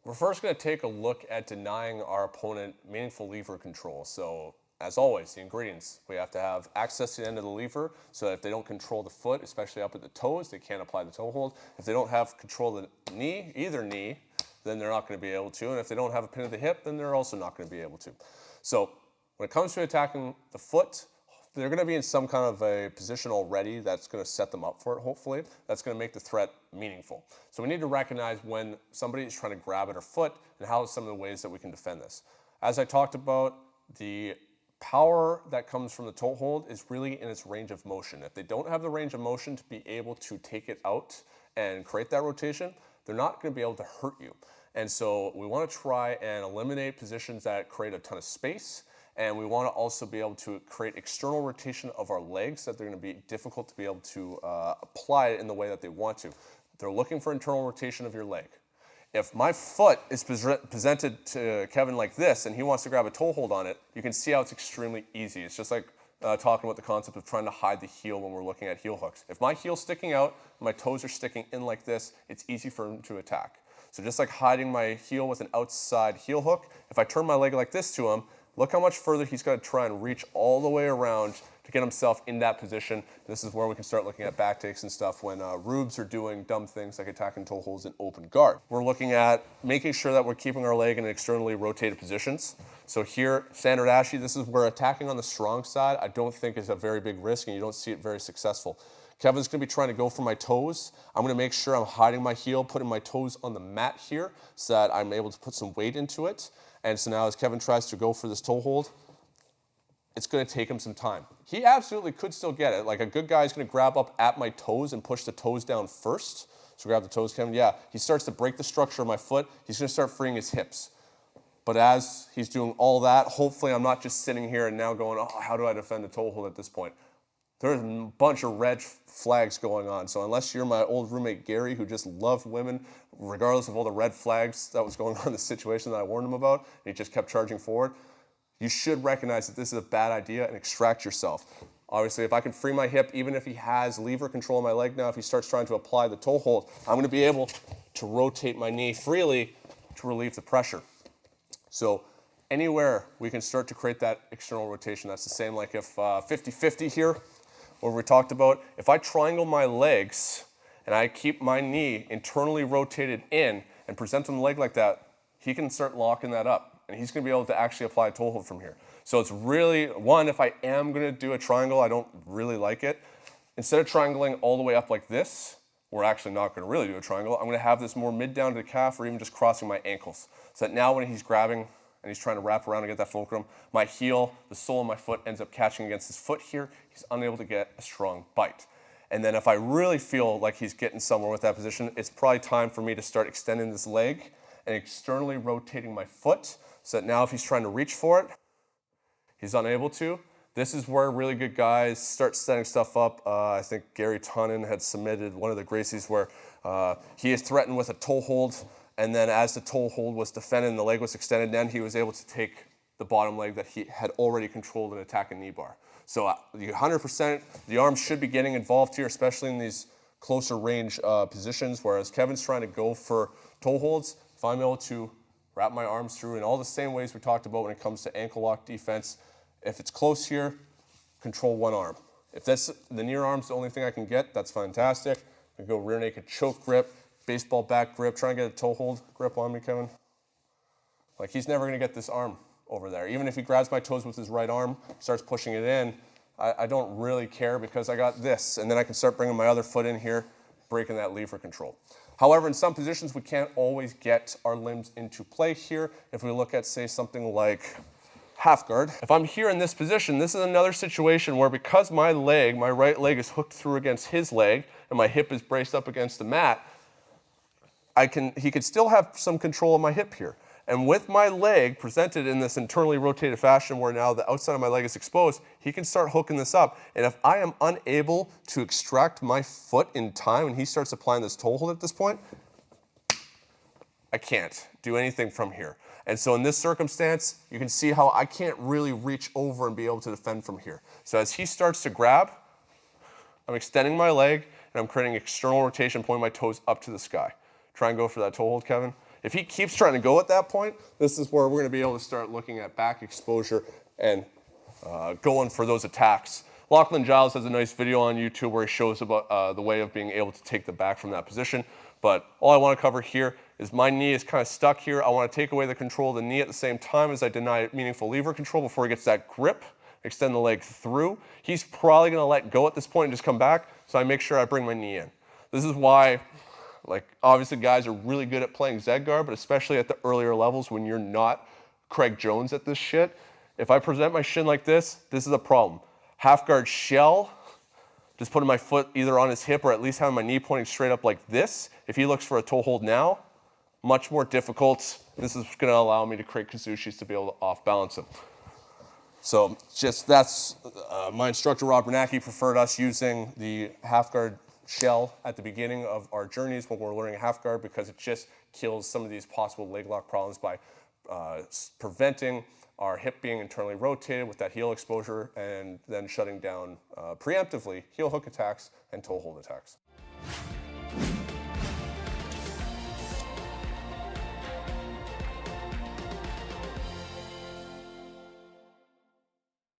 We're first going to take a look at denying our opponent meaningful lever control. So, as always, the ingredients. We have to have access to the end of the lever so that if they don't control the foot, especially up at the toes, they can't apply the toe hold. If they don't have control of the knee, either knee, then they're not going to be able to. And if they don't have a pin of the hip, then they're also not going to be able to. So, when it comes to attacking the foot, they're going to be in some kind of a position already that's going to set them up for it, hopefully. That's going to make the threat meaningful. So we need to recognize when somebody is trying to grab at our foot and how some of the ways that we can defend this. As I talked about, the power that comes from the toe hold is really in its range of motion. If they don't have the range of motion to be able to take it out and create that rotation, they're not going to be able to hurt you. And so we want to try and eliminate positions that create a ton of space. And we want to also be able to create external rotation of our legs that they're going to be difficult to be able to apply it in the way that they want to. They're looking for internal rotation of your leg. If my foot is presented to Kevin like this and he wants to grab a toe hold on it, you can see how it's extremely easy. It's just like talking about the concept of trying to hide the heel when we're looking at heel hooks. If my heel's sticking out, my toes are sticking in like this, it's easy for him to attack. So just like hiding my heel with an outside heel hook, if I turn my leg like this to him, look how much further he's got to try and reach all the way around to get himself in that position. This is where we can start looking at back takes and stuff when rubes are doing dumb things like attacking toe holds in open guard. We're looking at making sure that we're keeping our leg in externally rotated positions. So here, standard Ashi, this is where attacking on the strong side I don't think is a very big risk and you don't see it very successful. Kevin's going to be trying to go for my toes. I'm going to make sure I'm hiding my heel, putting my toes on the mat here so that I'm able to put some weight into it. And so now as Kevin tries to go for this toe hold, it's going to take him some time. He absolutely could still get it. Like a good guy is going to grab up at my toes and push the toes down first. So grab the toes, Kevin. Yeah, he starts to break the structure of my foot. He's going to start freeing his hips. But as he's doing all that, hopefully I'm not just sitting here and now going, oh, how do I defend the toe hold at this point? There's a bunch of red flags going on. So unless you're my old roommate Gary, who just loved women, regardless of all the red flags that was going on in the situation that I warned him about, and he just kept charging forward, you should recognize that this is a bad idea and extract yourself. Obviously, if I can free my hip, even if he has lever control of my leg now, if he starts trying to apply the toe hold, I'm going to be able to rotate my knee freely to relieve the pressure. So anywhere we can start to create that external rotation, that's the same like if 50-50 here, where we talked about, if I triangle my legs and I keep my knee internally rotated in and present him the leg like that, he can start locking that up. And he's going to be able to actually apply a toe hold from here. So it's really, one, if I am going to do a triangle, I don't really like it. Instead of triangling all the way up like this, we're actually not going to really do a triangle. I'm going to have this more mid down to the calf or even just crossing my ankles. So that now when he's grabbing and he's trying to wrap around and get that fulcrum, my heel, the sole of my foot ends up catching against his foot here. He's unable to get a strong bite. And then if I really feel like he's getting somewhere with that position, it's probably time for me to start extending this leg and externally rotating my foot so that now if he's trying to reach for it, he's unable to. This is where really good guys start setting stuff up. I think Gary Tonin had submitted one of the Gracies where he is threatened with a toe hold, and then as the toe hold was defended and the leg was extended, then he was able to take the bottom leg that he had already controlled and attack a knee bar. So 100%, the arm should be getting involved here, especially in these closer range positions, whereas Kevin's trying to go for toe holds. If I'm able to wrap my arms through in all the same ways we talked about when it comes to ankle lock defense, if it's close here, control one arm. If that's the near arm's the only thing I can get, that's fantastic. I can go rear naked choke grip, baseball back grip, try and get a toe hold grip on me, Kevin. Like he's never gonna get this arm over there. Even if he grabs my toes with his right arm, starts pushing it in, I don't really care because I got this, and then I can start bringing my other foot in here, breaking that lever control. However, in some positions, we can't always get our limbs into play here. If we look at, say, something like half guard. If I'm here in this position, this is another situation where because my leg, my right leg is hooked through against his leg and my hip is braced up against the mat, he could still have some control of my hip here. And with my leg presented in this internally rotated fashion where now the outside of my leg is exposed, he can start hooking this up. And if I am unable to extract my foot in time and he starts applying this toe hold at this point, I can't do anything from here. And so in this circumstance, you can see how I can't really reach over and be able to defend from here. So as he starts to grab, I'm extending my leg and I'm creating external rotation, pointing my toes up to the sky. Try and go for that toe hold, Kevin. If he keeps trying to go at that point, this is where we're going to be able to start looking at back exposure and going for those attacks. Lachlan Giles has a nice video on YouTube where he shows about the way of being able to take the back from that position. But all I want to cover here is my knee is kind of stuck here. I want to take away the control of the knee at the same time as I deny meaningful lever control before he gets that grip, extend the leg through. He's probably going to let go at this point and just come back, so I make sure I bring my knee in. This is why, like, obviously guys are really good at playing Z guard, but especially at the earlier levels when you're not Craig Jones at this shit. If I present my shin like this is a problem. Half guard shell, just putting my foot either on his hip or at least having my knee pointing straight up like this. If he looks for a toe hold now, much more difficult. This is going to allow me to create kazushis to be able to off balance him. So just that's, my instructor Rob Bernacki preferred us using the half guard shell at the beginning of our journeys when we're learning half guard, because it just kills some of these possible leg lock problems by preventing our hip being internally rotated with that heel exposure and then shutting down preemptively heel hook attacks and toe hold attacks.